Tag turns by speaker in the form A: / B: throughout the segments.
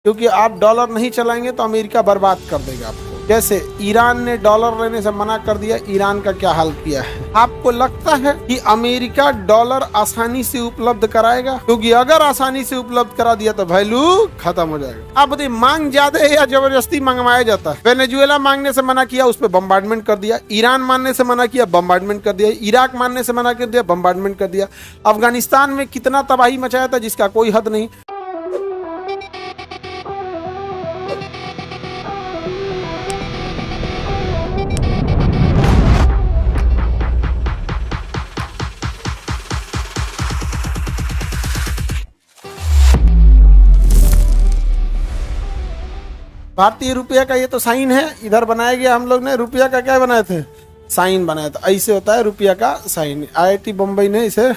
A: क्योंकि आप डॉलर नहीं चलाएंगे तो अमेरिका बर्बाद कर देगा आपको। जैसे ईरान ने डॉलर लेने से मना कर दिया, ईरान का क्या हाल किया है। आपको लगता है कि अमेरिका डॉलर आसानी से उपलब्ध कराएगा? क्योंकि अगर आसानी से उपलब्ध करा दिया तो वैल्यू खत्म हो जाएगा। आप बताइए, मांग ज्यादा है या जबरदस्ती मंगवाया जाता है? वेनेजुएला मांगने से मना किया, उस पर बम्बार्डमेंट कर दिया। ईरान मानने से मना किया, बम्बार्डमेंट कर दिया। इराक मानने से मना कर दिया, बम्बार्डमेंट कर दिया। अफगानिस्तान में कितना तबाही मचाया था जिसका कोई हद नहीं। भारतीय रुपया का ये तो साइन है, इधर बनाया गया। हम लोग ने रुपया का क्या बनाए थे? साइन बनाया था। ऐसे होता है रुपया का साइन। IIT बम्बई ने इसे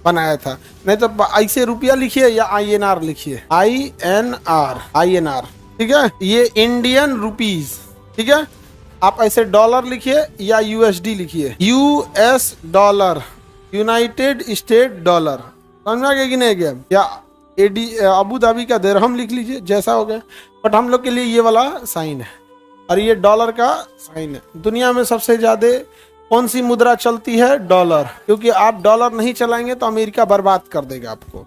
A: बनाया था। नहीं तो ऐसे रुपया लिखिए या INR लिखिए, INR, ठीक है। ये इंडियन रुपीज, ठीक है। आप ऐसे डॉलर लिखिए या USD लिखिए, US dollar, United state dollar. समझ गया कि नहीं गया? या अबू धाबी का दिरहम लिख लीजिए, जैसा हो गया। बट हम लोग के लिए ये वाला साइन है और ये डॉलर का साइन है। दुनिया में सबसे ज्यादा कौन सी मुद्रा चलती है? डॉलर। क्योंकि आप डॉलर नहीं चलाएंगे तो अमेरिका बर्बाद कर देगा आपको।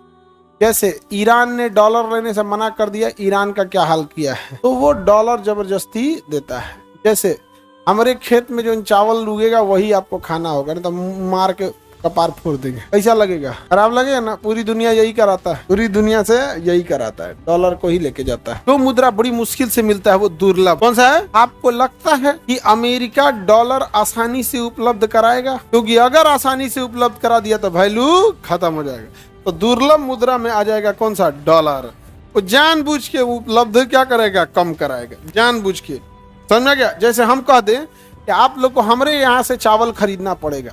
A: जैसे ईरान ने डॉलर लेने से मना कर दिया, ईरान का क्या हाल किया है, तो वो डॉलर जबरदस्ती देता है। जैसे हमारे खेत में जो चावल उगेगा वही आपको खाना होगा, नहीं तो मार के कपार फोड़ देंगे। कैसा लगेगा? खराब लगेगा ना। पूरी दुनिया यही कराता है, पूरी दुनिया से यही कराता है, डॉलर को ही लेके जाता है। तो मुद्रा बड़ी मुश्किल से मिलता है, वो दुर्लभ। कौन सा है? आपको लगता है कि अमेरिका डॉलर आसानी से उपलब्ध कराएगा? क्योंकि अगर आसानी से उपलब्ध करा दिया तो वैल्यू खत्म हो जाएगा। तो दुर्लभ मुद्रा में आ जाएगा कौन सा? डॉलर। वो जानबूझ के उपलब्ध क्या करेगा? कम कराएगा, जानबूझ के। समझ गया? जैसे हम कह दें कि आप लोग को हमारे यहाँ से चावल खरीदना पड़ेगा,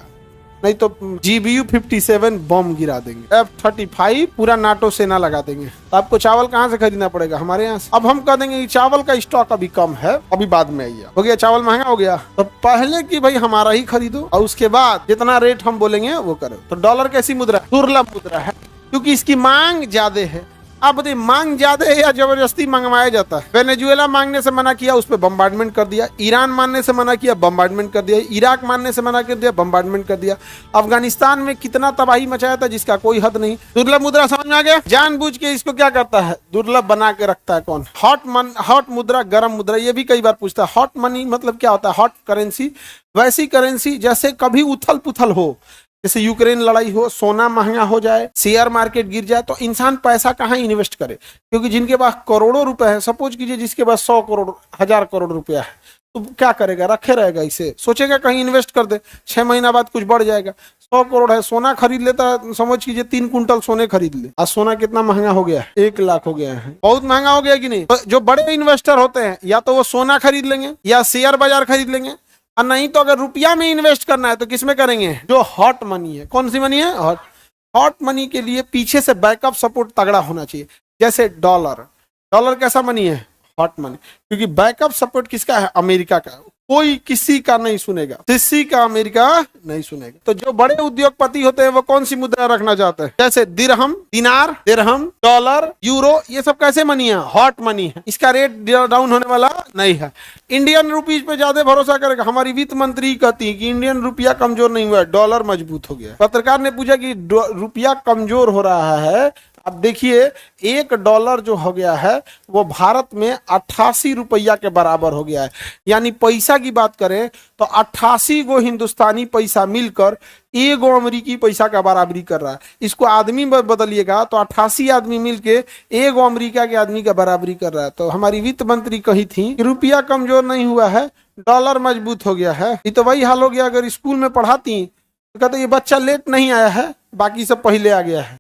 A: नहीं तो GBU 57 बम गिरा देंगे, F-35 पूरा नाटो सेना लगा देंगे। तो आपको चावल कहाँ से खरीदना पड़ेगा? हमारे यहाँ से। अब हम कह देंगे कि चावल का स्टॉक अभी कम है, अभी बाद में आइए। हो गया, चावल महंगा हो गया, तो पहले कि भाई हमारा ही खरीदो और उसके बाद जितना रेट हम बोलेंगे वो करो। तो डॉलर कैसी मुद्रा? दुर्लभ मुद्रा है, क्योंकि इसकी मांग ज्यादा है। आप बताइए, मांग ज्यादा है या जबरदस्ती मंगवाया जाता है? वेनेजुएला मांगने से मना किया, उस पर बम्बार्डमेंट कर दिया। ईरान मानने से मना किया, बम्बार्डमेंट कर दिया। इराक मानने से मना कर दिया, बम्बार्डमेंट कर दिया। अफगानिस्तान में कितना तबाही मचाया था जिसका कोई हद नहीं। दुर्लभ मुद्रा समझ में आ गया? जानबूझ के इसको क्या करता है? दुर्लभ बना के रखता है। कौन? हॉट मुद्रा, गर्म मुद्रा। ये भी कई बार पूछता है, हॉट मनी मतलब क्या होता है? हॉट करेंसी वैसी करेंसी जैसे कभी उथल पुथल हो, जैसे यूक्रेन लड़ाई हो, सोना महंगा हो जाए, शेयर मार्केट गिर जाए, तो इंसान पैसा कहाँ इन्वेस्ट करे? क्योंकि जिनके पास करोड़ों रुपए है, सपोज कीजिए जिसके पास 100 करोड़ 1000 करोड़ रुपया है, तो क्या करेगा? रखे रहेगा। इसे सोचेगा कहीं इन्वेस्ट कर दे, 6 महीना बाद कुछ बढ़ जाएगा। 100 करोड़ है, सोना खरीद लेता है, समझ कीजिए 3 कुंटल सोने खरीद ले। आज सोना कितना महंगा हो गया है? 1 लाख हो गया है। बहुत महंगा हो गया कि नहीं? तो जो बड़े इन्वेस्टर होते हैं, या तो वो सोना खरीद लेंगे या शेयर बाजार खरीद लेंगे, और नहीं तो अगर रुपया में इन्वेस्ट करना है तो किसमें करेंगे? जो हॉट मनी है। कौन सी मनी है? हॉट मनी के लिए पीछे से बैकअप सपोर्ट तगड़ा होना चाहिए। जैसे डॉलर कैसा मनी है? Hot money. क्योंकि बैकअप सपोर्ट किसका है? अमेरिका का। कोई किसी का नहीं सुनेगा, किसी का अमेरिका नहीं सुनेगा। तो जो बड़े उद्योगपति होते हैं वो कौन सी मुद्रा रखना चाहते हैं? जैसे दिरहम, दिनार, दिरहम, डॉलर, यूरो, ये सब कैसे मनी है? हॉट मनी है। इसका रेट डाउन होने वाला नहीं है। इंडियन रुपीज पे ज्यादा भरोसा करेगा। हमारी वित्त मंत्री कहती है कि इंडियन रुपया कमजोर नहीं हुआ है, डॉलर मजबूत हो गया। पत्रकार ने पूछा कि रुपया कमजोर हो रहा है। अब देखिए, $1 जो हो गया है वो भारत में 88 रुपया के बराबर हो गया है। यानी पैसा की बात करें तो 88 गो हिंदुस्तानी पैसा मिलकर 1 गो अमरीकी पैसा का बराबरी कर रहा है। इसको आदमी में बदलिएगा तो 88 आदमी मिलके 1 गो अमरीका के आदमी का बराबरी कर रहा है। तो हमारी वित्त मंत्री कही थी कि रुपया कमजोर नहीं हुआ है, डॉलर मजबूत हो गया है। ये तो वही हाल हो गया अगर स्कूल में पढ़ाती तो कहते ये बच्चा लेट नहीं आया है, बाकी सब पहले आ गया है।